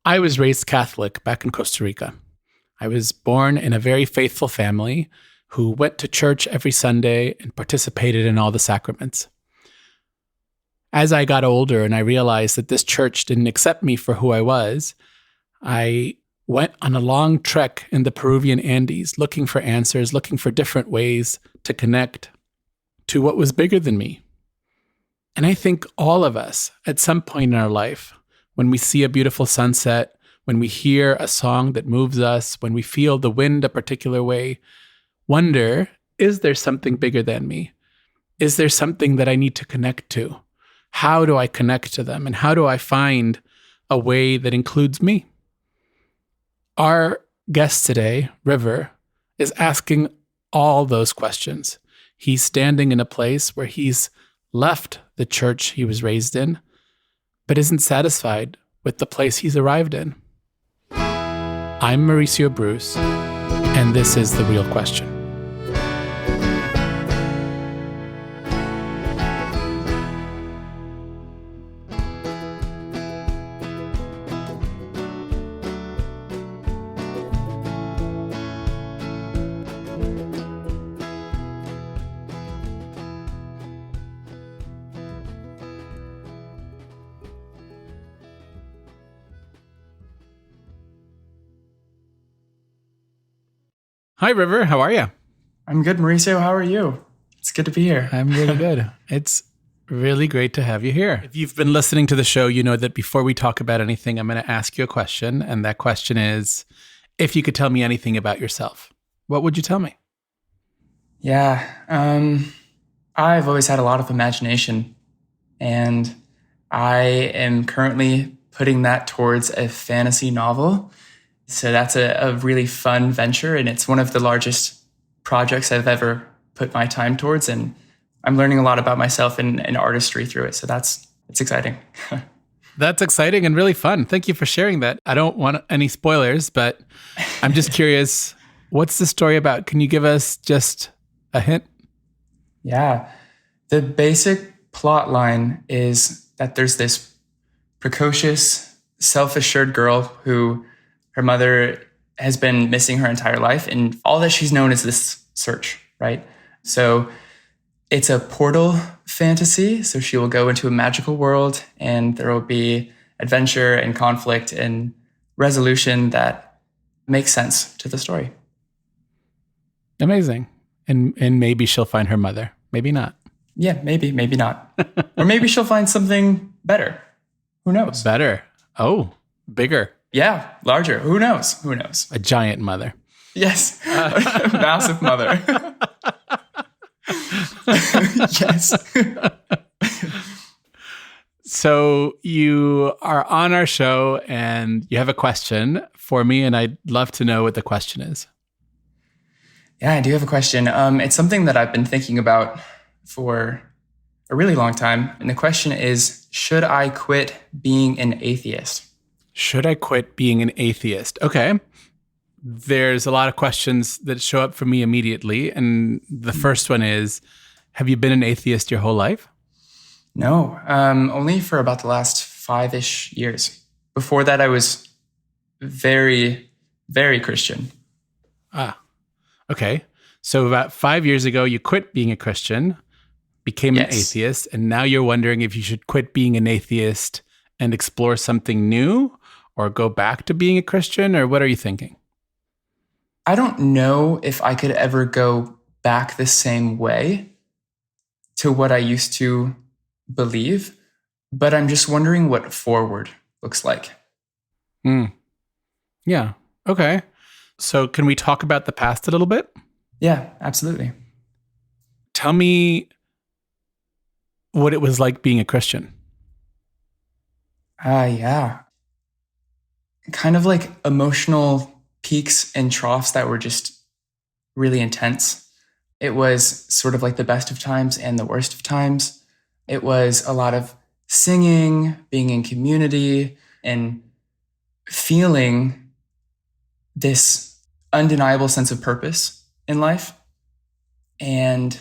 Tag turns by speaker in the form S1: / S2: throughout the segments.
S1: I was raised Catholic back in Costa Rica. I was born in a very faithful family who went to church every Sunday and participated in all the sacraments. As I got older and I realized that this church didn't accept me for who I was, I went on a long trek in the Peruvian Andes looking for answers, looking for different ways to connect to what was bigger than me. And I think all of us, at some point in our life, when we see a beautiful sunset, when we hear a song that moves us, when we feel the wind a particular way, wonder, is there something bigger than me? Is there something that I need to connect to? How do I connect to them? And how do I find a way that includes me? Our guest today, River, is asking all those questions. He's standing in a place where he's left the church he was raised in, but isn't satisfied with the place he's arrived in. I'm Mauricio Bruce, and this is The Real Question. Hi, River. How are you?
S2: I'm good, Mauricio. How are you? It's good to be here.
S1: I'm really good. It's really great to have you here. If you've been listening to the show, you know that before we talk about anything, I'm going to ask you a question. And that question is, if you could tell me anything about yourself, what would you tell me?
S2: Yeah. I've always had a lot of imagination, and I am currently putting that towards a fantasy novel. So that's a really fun venture, and it's one of the largest projects I've ever put my time towards, and I'm learning a lot about myself and artistry through it. So it's exciting.
S1: That's exciting and really fun. Thank you for sharing that. I don't want any spoilers, but I'm just curious, what's the story about? Can you give us just a hint?
S2: Yeah. The basic plot line is that there's this precocious, self-assured girl who her mother has been missing her entire life, and all that she's known is this search, right? So it's a portal fantasy. So she will go into a magical world, and there will be adventure and conflict and resolution that makes sense to the story.
S1: Amazing. And maybe she'll find her mother. Maybe not.
S2: Yeah, maybe not. Or maybe she'll find something better. Who knows?
S1: Better. Oh, bigger.
S2: Yeah, larger. Who knows?
S1: A giant mother.
S2: Yes, a massive mother. Yes.
S1: So you are on our show and you have a question for me, and I'd love to know what the question is.
S2: Yeah, I do have a question. It's something that I've been thinking about for a really long time. And the question is, should I quit being an atheist?
S1: Should I quit being an atheist? Okay. There's a lot of questions that show up for me immediately. And the first one is, have you been an atheist your whole life?
S2: No, only for about the last 5-ish years. Before that, I was very, very Christian.
S1: Ah, okay. So about 5 years ago, you quit being a Christian, became an atheist, and now you're wondering if you should quit being an atheist and explore something new, or go back to being a Christian, or what are you thinking?
S2: I don't know if I could ever go back the same way to what I used to believe, but I'm just wondering what forward looks like.
S1: Yeah. Okay. So can we talk about the past a little bit?
S2: Yeah, absolutely.
S1: Tell me what it was like being a Christian.
S2: Yeah. Kind of like emotional peaks and troughs that were just really intense. It was sort of like the best of times and the worst of times. It was a lot of singing, being in community, and feeling this undeniable sense of purpose in life. And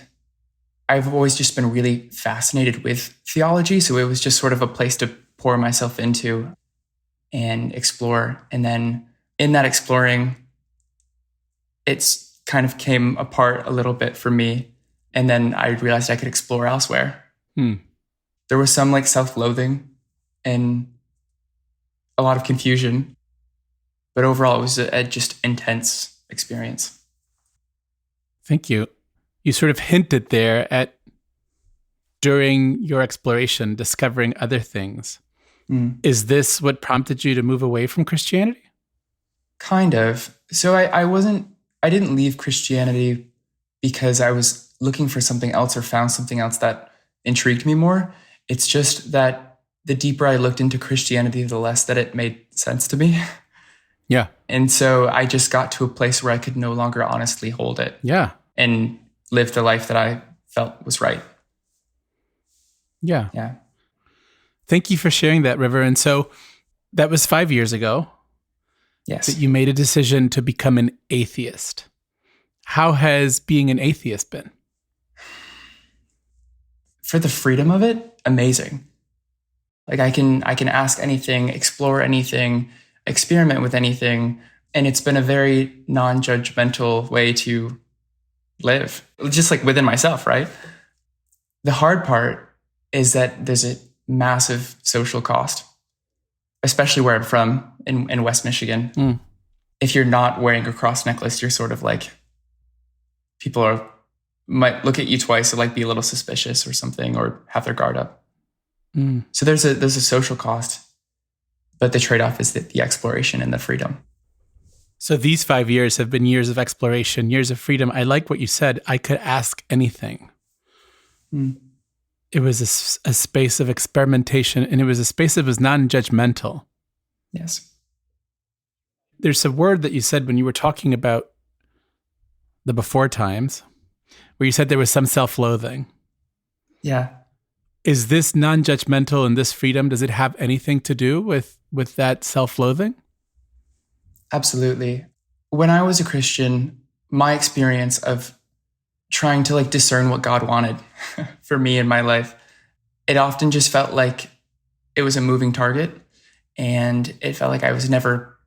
S2: I've always just been really fascinated with theology. So it was just sort of a place to pour myself into. and explore. And then in that exploring, it's kind of came apart a little bit for me. And then I realized I could explore elsewhere. There was some like self-loathing and a lot of confusion, but overall it was a just intense experience.
S1: Thank you. You sort of hinted there at, during your exploration, discovering other things. Is this what prompted you to move away from Christianity?
S2: Kind of. So I didn't leave Christianity because I was looking for something else or found something else that intrigued me more. It's just that the deeper I looked into Christianity, the less that it made sense to me.
S1: Yeah.
S2: And so I just got to a place where I could no longer honestly hold it.
S1: Yeah.
S2: And live the life that I felt was right.
S1: Yeah.
S2: Yeah.
S1: Thank you for sharing that, River. And so that was 5 years ago.
S2: Yes.
S1: That you made a decision to become an atheist. How has being an atheist been?
S2: For the freedom of it, amazing. Like I can ask anything, explore anything, experiment with anything, and it's been a very non-judgmental way to live, just like within myself, right? The hard part is that there's a massive social cost, especially where I'm from in West Michigan. If you're not wearing a cross necklace, you're sort of like, might look at you twice or like be a little suspicious or something or have their guard up. So there's a social cost, but the trade-off is the exploration and the freedom.
S1: So these 5 years have been years of exploration, years of freedom. I like what you said. I could ask anything. It was a space of experimentation, and it was a space that was non-judgmental.
S2: Yes.
S1: There's a word that you said when you were talking about the before times, where you said there was some self-loathing.
S2: Yeah.
S1: Is this non-judgmental and this freedom, does it have anything to do with that self-loathing?
S2: Absolutely. When I was a Christian, my experience of trying to like discern what God wanted for me in my life, it often just felt like it was a moving target, and it felt like I was never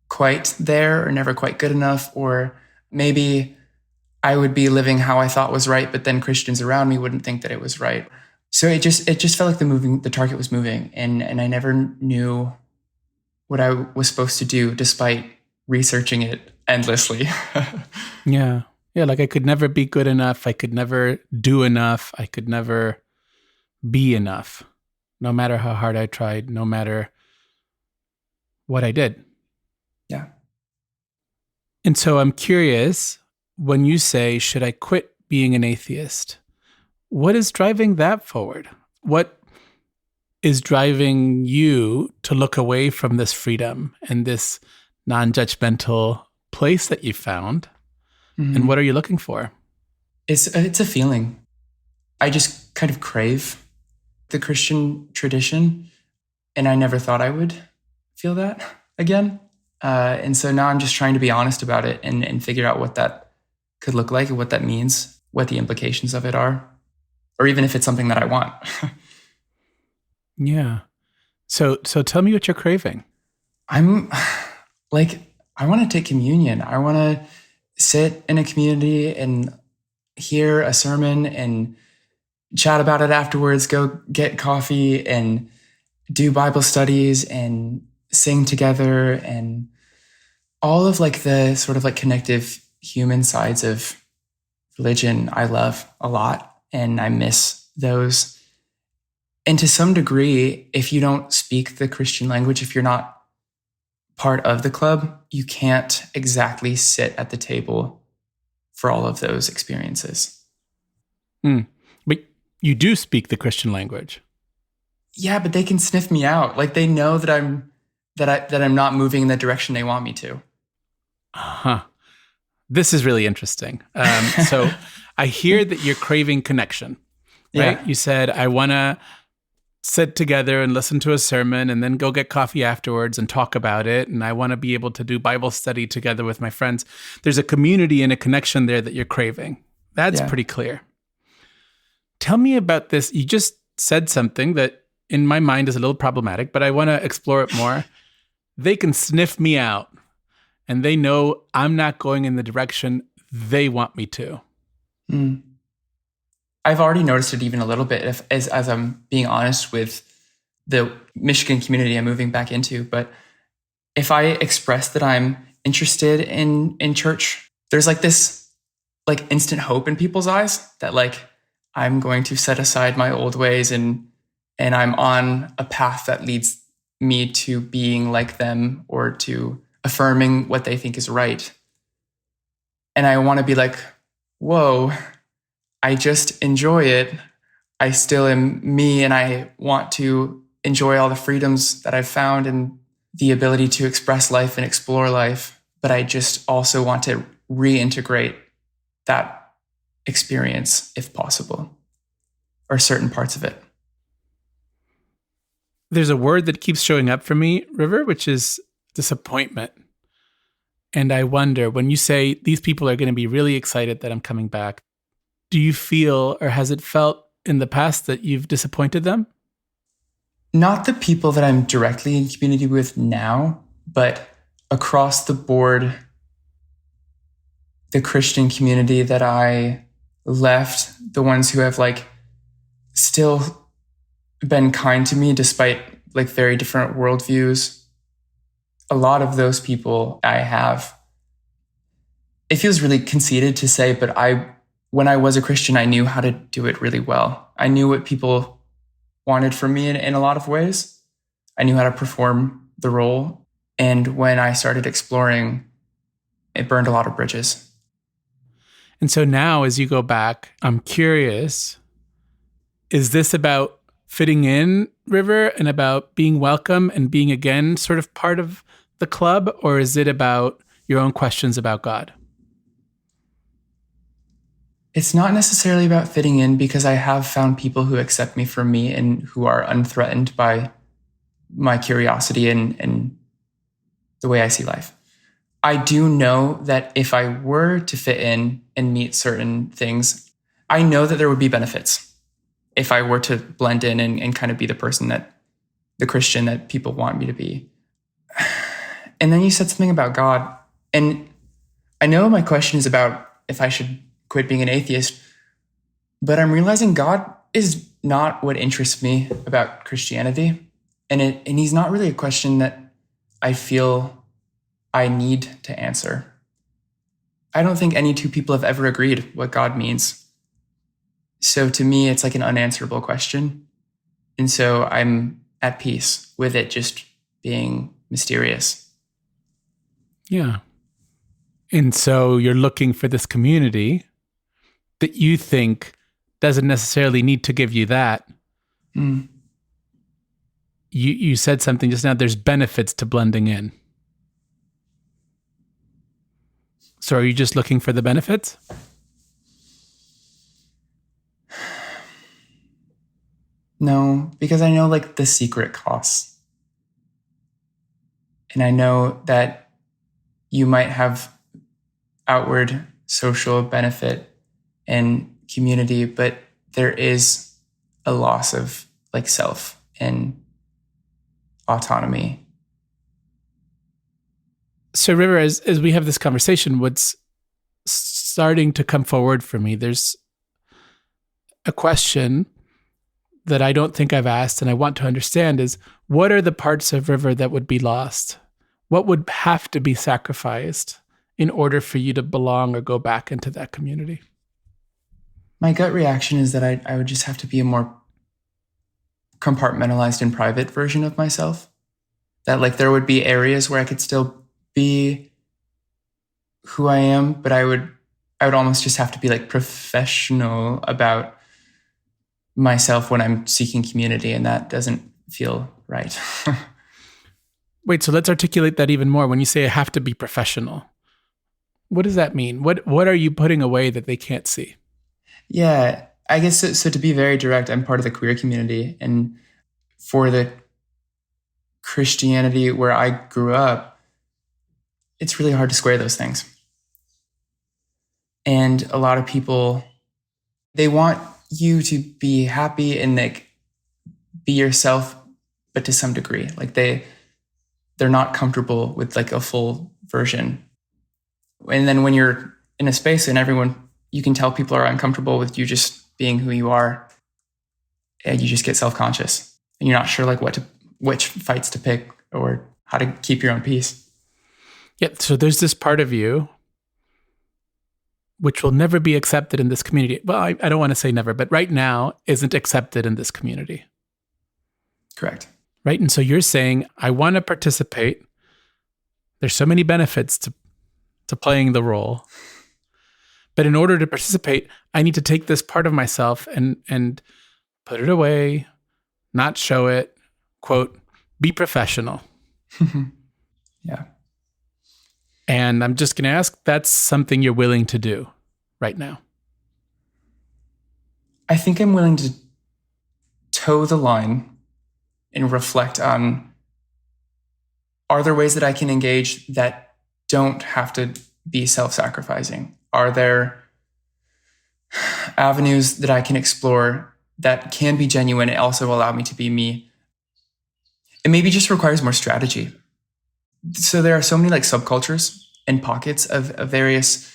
S2: quite there or never quite good enough, or maybe I would be living how I thought was right, but then Christians around me wouldn't think that it was right. So it just felt like the target was moving, and I never knew what I was supposed to do despite researching it endlessly.
S1: Yeah. Yeah, like I could never be good enough. I could never do enough. I could never be enough, no matter how hard I tried, no matter what I did.
S2: Yeah.
S1: And so I'm curious, when you say, should I quit being an atheist? What is driving that forward? What is driving you to look away from this freedom and this non-judgmental place that you found? And what are you looking for?
S2: It's a feeling. I just kind of crave the Christian tradition, and I never thought I would feel that again. And so now I'm just trying to be honest about it and figure out what that could look like and what that means, what the implications of it are, or even if it's something that I want.
S1: Yeah. So tell me what you're craving.
S2: I'm like, I want to take communion. I want to sit in a community and hear a sermon and chat about it afterwards, go get coffee and do Bible studies and sing together, and all of like the sort of like connective human sides of religion I love a lot, and I miss those. And to some degree, if you don't speak the Christian language, if you're not part of the club, you can't exactly sit at the table for all of those experiences.
S1: But you do speak the Christian language.
S2: Yeah, but they can sniff me out. Like they know that I'm not moving in the direction they want me to.
S1: This is really interesting. So I hear that you're craving connection, right?
S2: Yeah.
S1: You said, I want to sit together and listen to a sermon and then go get coffee afterwards and talk about it. And I want to be able to do Bible study together with my friends. There's a community and a connection there that you're craving. That's pretty clear. Tell me about this. You just said something that in my mind is a little problematic, but I want to explore it more. they can sniff me out and they know I'm not going in the direction they want me to.
S2: Mm. I've already noticed it even a little bit as I'm being honest with the Michigan community I'm moving back into. But if I express that I'm interested in church, there's like this like instant hope in people's eyes that like I'm going to set aside my old ways and I'm on a path that leads me to being like them or to affirming what they think is right. And I want to be like, whoa, I just enjoy it. I still am me, and I want to enjoy all the freedoms that I've found and the ability to express life and explore life. But I just also want to reintegrate that experience if possible, or certain parts of it.
S1: There's a word that keeps showing up for me, River, which is disappointment. And I wonder, when you say these people are going to be really excited that I'm coming back, do you feel, or has it felt in the past that you've disappointed them?
S2: Not the people that I'm directly in community with now, but across the board, the Christian community that I left, the ones who have like still been kind to me despite like very different worldviews. A lot of those people I have. It feels really conceited to say, but when I was a Christian, I knew how to do it really well. I knew what people wanted from me in a lot of ways. I knew how to perform the role. And when I started exploring, it burned a lot of bridges.
S1: And so now as you go back, I'm curious, is this about fitting in, River, and about being welcome and being again sort of part of the club? Or is it about your own questions about God?
S2: It's not necessarily about fitting in, because I have found people who accept me for me and who are unthreatened by my curiosity and the way I see life. I do know that if I were to fit in and meet certain things, I know that there would be benefits if I were to blend in and kind of be the person the Christian that people want me to be. And then you said something about God. And I know my question is about if I should quit being an atheist, but I'm realizing God is not what interests me about Christianity. And he's not really a question that I feel I need to answer. I don't think any two people have ever agreed what God means. So to me, it's like an unanswerable question. And so I'm at peace with it just being mysterious.
S1: Yeah. And so you're looking for this community that you think doesn't necessarily need to give you that.
S2: Mm.
S1: You said something just now, there's benefits to blending in. So are you just looking for the benefits?
S2: No, because I know like the secret costs. And I know that you might have outward social benefit and community, but there is a loss of like self and autonomy.
S1: So River, as we have this conversation, what's starting to come forward for me, there's a question that I don't think I've asked and I want to understand is, what are the parts of River that would be lost? What would have to be sacrificed in order for you to belong or go back into that community?
S2: My gut reaction is that I would just have to be a more compartmentalized and private version of myself. That like there would be areas where I could still be who I am, but I would almost just have to be like professional about myself when I'm seeking community, and that doesn't feel right.
S1: Wait, so let's articulate that even more. When you say I have to be professional, what does that mean? What are you putting away that they can't see?
S2: Yeah, I guess so to be very direct, I'm part of the queer community, and for the Christianity where I grew up, it's really hard to square those things. And a lot of people, they want you to be happy and like be yourself, but to some degree, like they're not comfortable with like a full version. And then when you're in a space and you can tell people are uncomfortable with you just being who you are, and you just get self-conscious and you're not sure like which fights to pick or how to keep your own peace.
S1: Yeah. So there's this part of you which will never be accepted in this community. Well, I don't want to say never, but right now isn't accepted in this community.
S2: Correct.
S1: Right. And so you're saying, I want to participate. There's so many benefits to playing the role. But in order to participate, I need to take this part of myself and put it away, not show it, quote, be professional.
S2: Yeah.
S1: And I'm just going to ask, that's something you're willing to do right now?
S2: I think I'm willing to toe the line and reflect on, are there ways that I can engage that don't have to be self-sacrificing? Are there avenues that I can explore that can be genuine and also allow me to be me? It maybe just requires more strategy. So there are so many like subcultures and pockets of various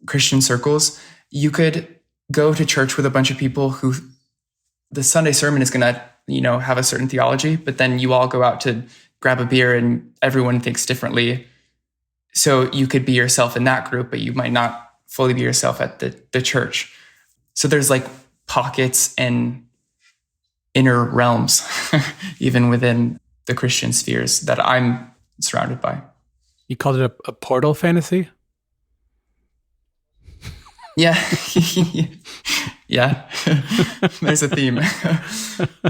S2: Christian circles. You could go to church with a bunch of people who the Sunday sermon is going to, have a certain theology, but then you all go out to grab a beer and everyone thinks differently. So you could be yourself in that group, but you might not fully be yourself at the church. So there's like pockets and inner realms, even within the Christian spheres that I'm surrounded by.
S1: You called it a portal fantasy?
S2: Yeah. Yeah. There's a theme.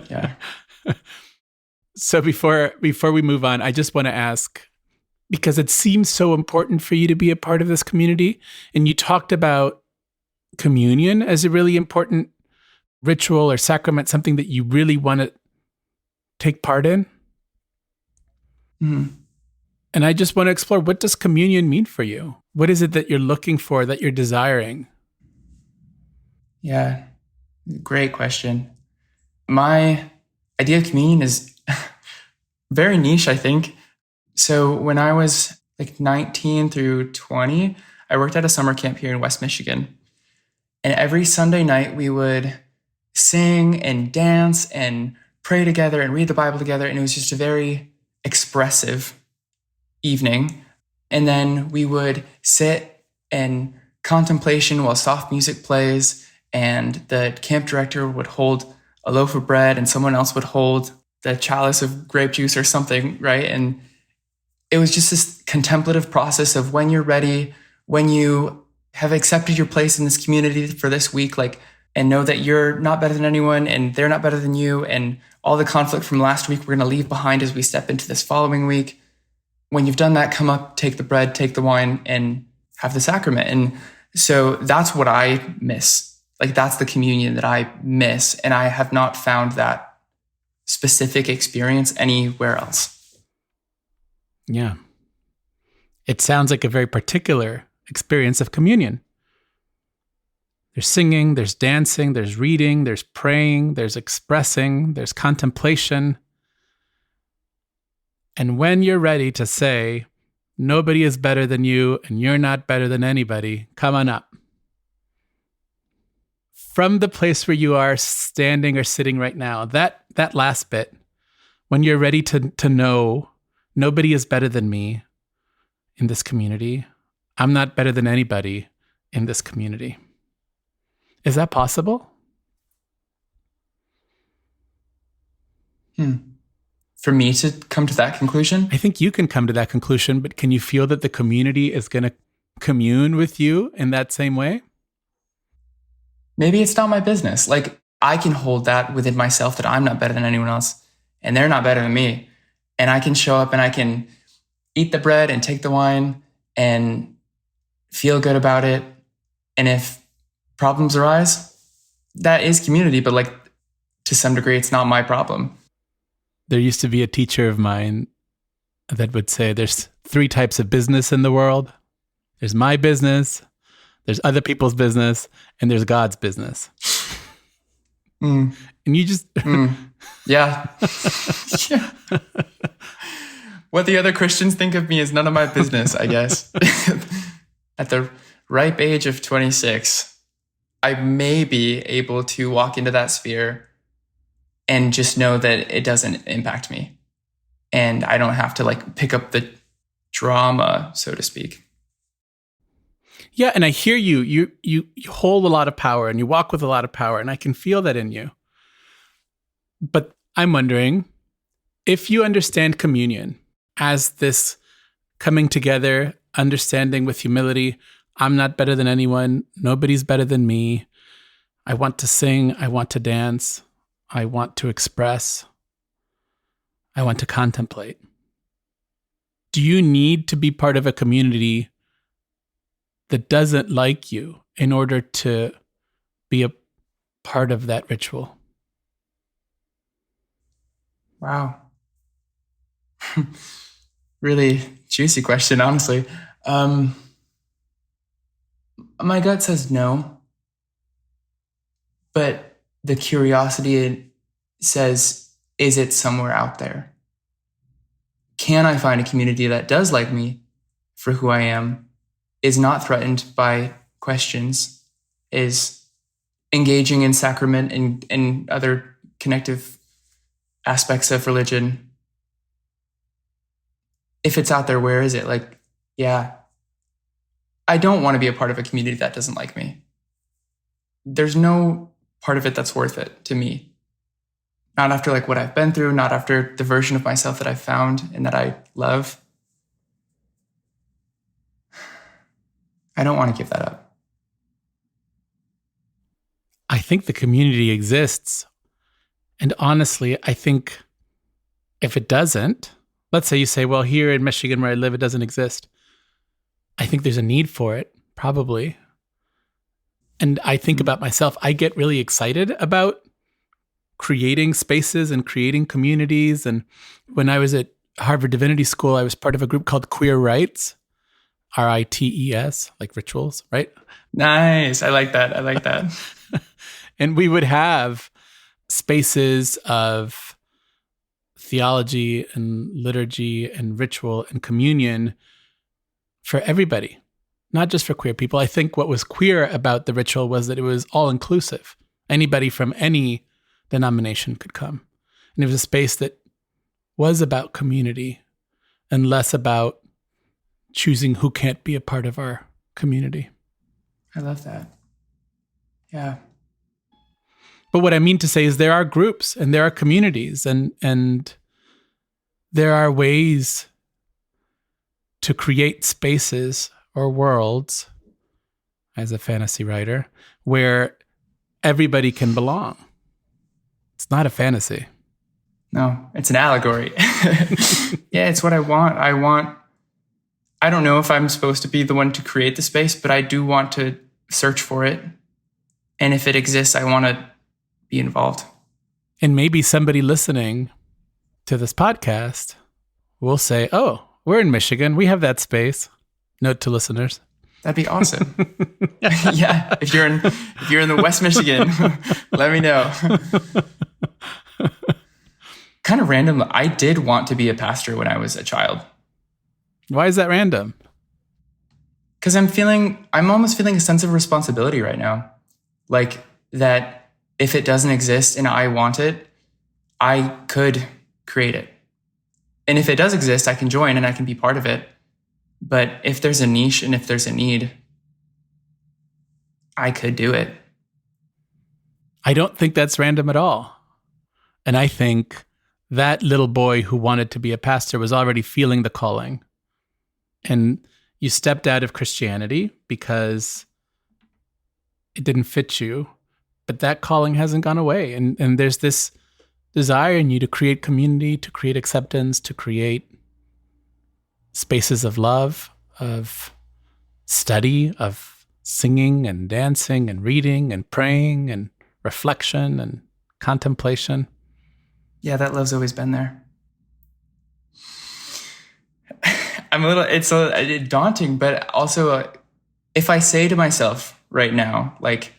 S2: Yeah.
S1: So before we move on, I just want to ask, because it seems so important for you to be a part of this community, and you talked about communion as a really important ritual or sacrament, something that you really want to take part in.
S2: Mm-hmm.
S1: And I just want to explore, what does communion mean for you? What is it that you're looking for, that you're desiring?
S2: Yeah, great question. My idea of communion is very niche, I think. So when I was like 19 through 20, I worked at a summer camp here in West Michigan. And every Sunday night we would sing and dance and pray together and read the Bible together. And it was just a very expressive evening. And then we would sit in contemplation while soft music plays, and the camp director would hold a loaf of bread and someone else would hold the chalice of grape juice or something, right? And it was just this contemplative process of, when you're ready, when you have accepted your place in this community for this week, and know that you're not better than anyone and they're not better than you, and all the conflict from last week we're going to leave behind as we step into this following week. When you've done that, come up, take the bread, take the wine, and have the sacrament. And so that's what I miss. That's the communion that I miss. And I have not found that specific experience anywhere else.
S1: Yeah. It sounds like a very particular experience of communion. There's singing, there's dancing, there's reading, there's praying, there's expressing, there's contemplation. And when you're ready to say, nobody is better than you and you're not better than anybody, come on up. From the place where you are standing or sitting right now, that last bit, when you're ready to know nobody is better than me in this community, I'm not better than anybody in this community. Is that possible?
S2: For me to come to that conclusion?
S1: I think you can come to that conclusion, but can you feel that the community is going to commune with you in that same way?
S2: Maybe it's not my business. I can hold that within myself, that I'm not better than anyone else and they're not better than me. And I can show up and I can eat the bread and take the wine and feel good about it. And if problems arise, that is community, but to some degree, it's not my problem.
S1: There used to be a teacher of mine that would say there's 3 types of business in the world. There's my business, there's other people's business, and there's God's business. And you just...
S2: Yeah. Yeah. What the other Christians think of me is none of my business, I guess. At the ripe age of 26, I may be able to walk into that sphere and just know that it doesn't impact me. And I don't have to like pick up the drama, so to speak.
S1: Yeah, and I hear you. You hold a lot of power and you walk with a lot of power, and I can feel that in you. But I'm wondering if you understand communion as this coming together, understanding with humility, I'm not better than anyone. Nobody's better than me. I want to sing. I want to dance. I want to express. I want to contemplate. Do you need to be part of a community that doesn't like you in order to be a part of that ritual?
S2: Wow. Really juicy question, honestly. My gut says no, but the curiosity says, is it somewhere out there? Can I find a community that does like me for who I am, is not threatened by questions, is engaging in sacrament and other connective aspects of religion? If it's out there, where is it? Like, yeah, I don't want to be a part of a community that doesn't like me. There's no part of it that's worth it to me. Not after like what I've been through, not after the version of myself that I've found and that I love. I don't want to give that up.
S1: I think the community exists. And honestly, I think if it doesn't, let's say you say, well, here in Michigan where I live, it doesn't exist. I think there's a need for it, probably. And I think about myself, I get really excited about creating spaces and creating communities. And when I was at Harvard Divinity School, I was part of a group called Queer Rites, RITES, like rituals, right?
S2: Nice. I like that.
S1: And we would have spaces of theology and liturgy and ritual and communion for everybody, not just for queer people. I think what was queer about the ritual was that it was all inclusive. Anybody from any denomination could come. And it was a space that was about community and less about choosing who can't be a part of our community.
S2: I love that. Yeah.
S1: But what I mean to say is there are groups and there are communities and there are ways to create spaces or worlds, as a fantasy writer, where everybody can belong. It's not a fantasy.
S2: No, it's an allegory. Yeah, it's what I want. I don't know if I'm supposed to be the one to create the space, but I do want to search for it. And if it exists, I want to be involved.
S1: And maybe somebody listening to this podcast will say, oh, we're in Michigan. We have that space. Note to listeners.
S2: That'd be awesome. Yeah, if you're in the West Michigan, let me know. Kind of random. I did want to be a pastor when I was a child.
S1: Why is that random?
S2: Because I'm almost feeling a sense of responsibility right now. Like that if it doesn't exist and I want it, I could create it. And if it does exist, I can join and I can be part of it. But if there's a niche and if there's a need, I could do it.
S1: I don't think that's random at all. And I think that little boy who wanted to be a pastor was already feeling the calling. And you stepped out of Christianity because it didn't fit you, but that calling hasn't gone away. And there's this desire in you to create community, to create acceptance, to create spaces of love, of study, of singing and dancing and reading and praying and reflection and contemplation.
S2: Yeah, that love's always been there. It's daunting, but also if I say to myself right now, like,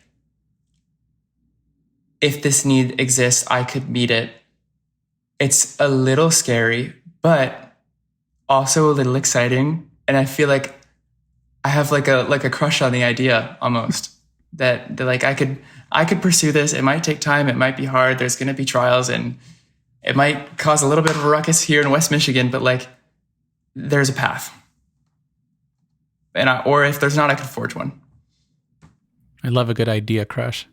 S2: if this need exists, I could meet it. It's a little scary, but also a little exciting. And I feel like I have like a crush on the idea almost that like I could pursue this. It might take time. It might be hard. There's going to be trials and it might cause a little bit of a ruckus here in West Michigan, but like there's a path. Or if there's not, I could forge one.
S1: I love a good idea crush.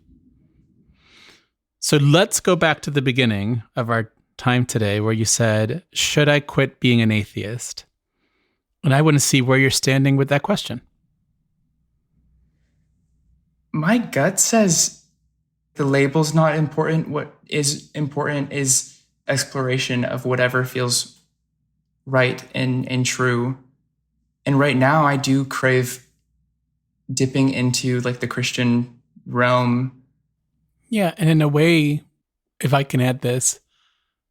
S1: So let's go back to the beginning of our time today where you said, should I quit being an atheist? And I want to see where you're standing with that question.
S2: My gut says the label's not important. What is important is exploration of whatever feels right and true. And right now I do crave dipping into like the Christian realm.
S1: Yeah, and in a way, if I can add this,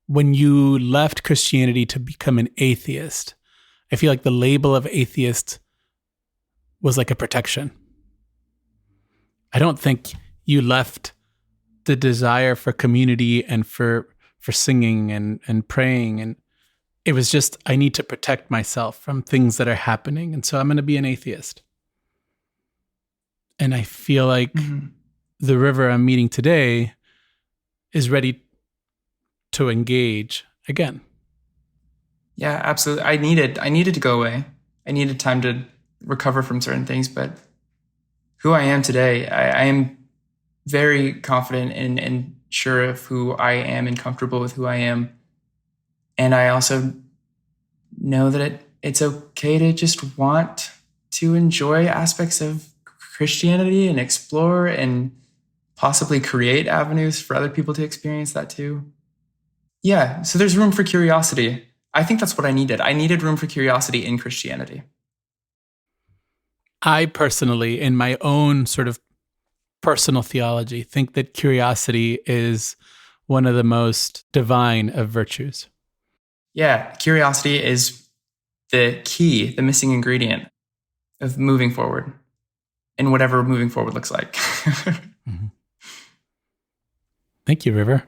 S1: when you left Christianity to become an atheist, I feel like the label of atheist was like a protection. I don't think you left the desire for community and for singing and praying. And it was just, I need to protect myself from things that are happening. And so I'm going to be an atheist. And I feel like the River I'm meeting today is ready to engage again.
S2: Yeah, absolutely. I needed to go away. I needed time to recover from certain things, but who I am today, I am very confident and sure of who I am and comfortable with who I am. And I also know that it's okay to just want to enjoy aspects of Christianity and explore and possibly create avenues for other people to experience that too. Yeah, so there's room for curiosity. I think that's what I needed. I needed room for curiosity in Christianity.
S1: I personally, in my own sort of personal theology, think that curiosity is one of the most divine of virtues.
S2: Yeah, curiosity is the key, the missing ingredient of moving forward in whatever moving forward looks like.
S1: Mm-hmm. Thank you, River.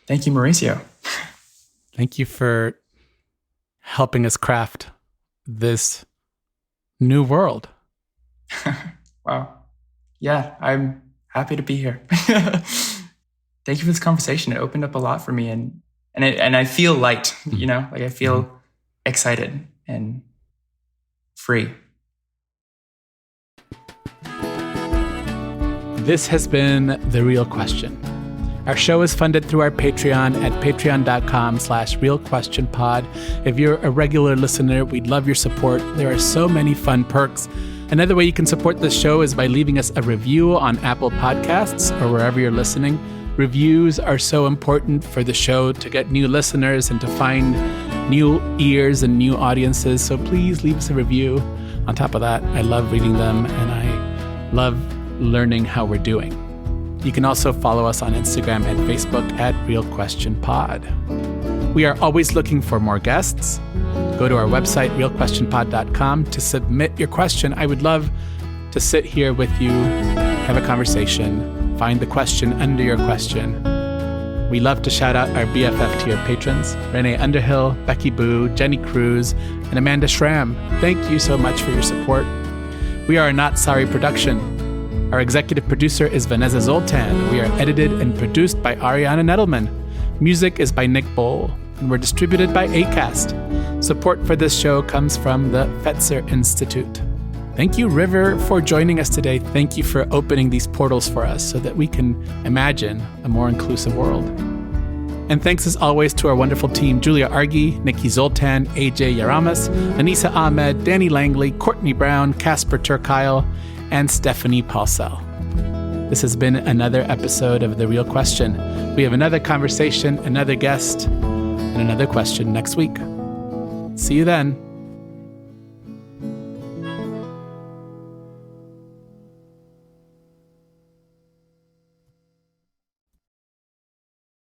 S2: Thank you, Mauricio.
S1: Thank you for helping us craft this new world.
S2: Wow. Yeah, I'm happy to be here. Thank you for this conversation. It opened up a lot for me and I feel light, like I feel excited and free.
S1: This has been The Real Question. Our show is funded through our Patreon at patreon.com/realquestionpod. If you're a regular listener, we'd love your support. There are so many fun perks. Another way you can support this show is by leaving us a review on Apple Podcasts or wherever you're listening. Reviews are so important for the show to get new listeners and to find new ears and new audiences. So please leave us a review. On top of that, I love reading them and I love learning how we're doing. You can also follow us on Instagram and Facebook at Real Question Pod. We are always looking for more guests. Go to our website, realquestionpod.com, to submit your question. I would love to sit here with you, have a conversation, find the question under your question. We love to shout out our BFF tier patrons, Renee Underhill, Becky Boo, Jenny Cruz, and Amanda Schramm. Thank you so much for your support. We are a Not Sorry production. Our executive producer is Vanessa Zoltan. We are edited and produced by Ariana Nettleman. Music is by Nick Bowl, and we're distributed by Acast. Support for this show comes from the Fetzer Institute. Thank you, River, for joining us today. Thank you for opening these portals for us so that we can imagine a more inclusive world. And thanks as always to our wonderful team, Julia Argy, Nikki Zoltan, AJ Yaramas, Anissa Ahmed, Danny Langley, Courtney Brown, Casper Turkile, and Stephanie Paulsell. This has been another episode of The Real Question. We have another conversation, another guest, and another question next week. See you then.